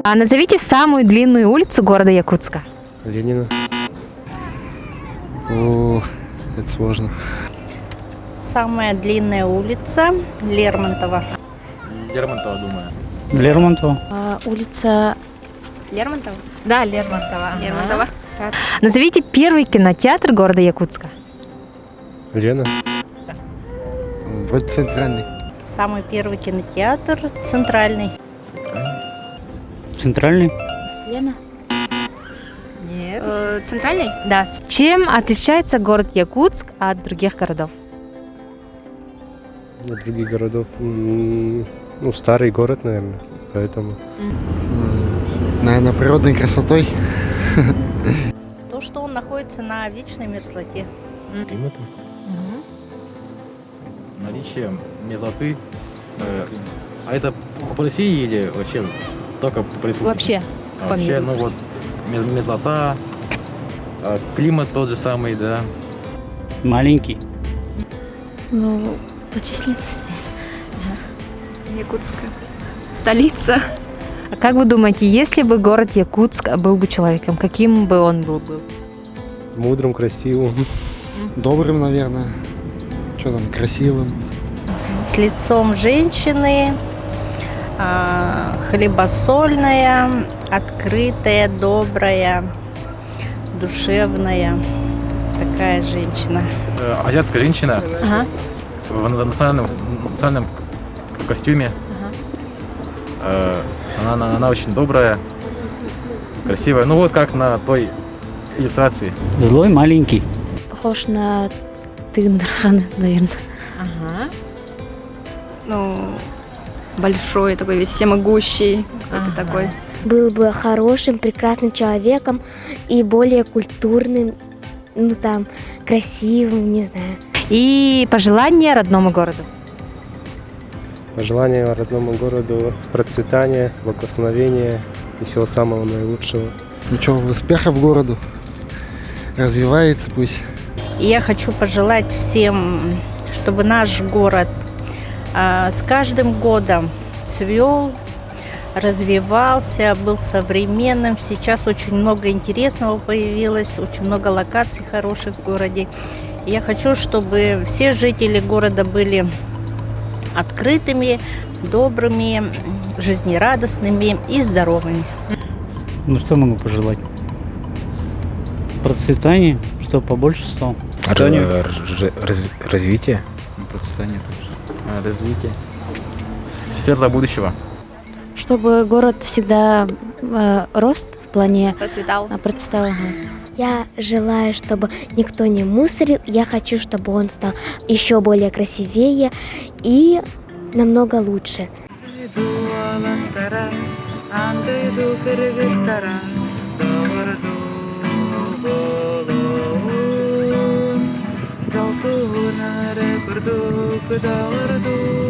А назовите самую длинную улицу города Якутска. Ленина. О, это сложно. Самая длинная улица Лермонтова. Лермонтова, думаю. Лермонтова. Улица Лермонтова? Да, Лермонтова. Лермонтова. Назовите первый кинотеатр города Якутска. Лена. Вроде центральный. Самый первый кинотеатр Центральный. Центральный. Лена? Нет. Центральный? Да. Чем отличается город Якутск от других городов? От других городов. Ну, старый город, наверное. Поэтому. Наверное, природной красотой. То, что он находится на вечной мерзлоте. Климатом. Наличием мерзлоты. А это по России или вообще только по республике? Вообще. А вообще, ну вот, мерзлота, климат тот же самый, да. Маленький. Ну, по численности. Якутская. Столица. А как вы думаете, если бы город Якутск был бы человеком, каким бы он был бы? Мудрым, красивым. Добрым, наверное. Что там, красивым. С лицом женщины, хлебосольная, открытая, добрая, душевная. Такая женщина. Азиатская женщина Ага. в национальном костюме. Она очень добрая, красивая. Ну вот как на той иллюстрации. Злой маленький. Похож на Тындрана, наверное. Ага. Ну, большой такой, весь всемогущий. Какой-то Ага. такой. Был бы хорошим, прекрасным человеком и более культурным, ну там, красивым, не знаю. И пожелания родному городу. Пожелания родному городу процветания, благословения и всего самого наилучшего. Ничего, успехов городу. Развивается пусть. И я хочу пожелать всем, чтобы наш город с каждым годом цвел, развивался, был современным. Сейчас очень много интересного появилось, очень много локаций хороших в городе. И я хочу, чтобы все жители города были открытыми, добрыми, жизнерадостными и здоровыми. Ну что могу пожелать? Процветание, чтобы побольше стало. Развитие. Процветание тоже. Развитие. Светлого будущего. Чтобы город всегда рос в плане... Процветал. Процветал. Я желаю, чтобы никто не мусорил. Я хочу, чтобы он стал еще более красивее и намного лучше. Berdu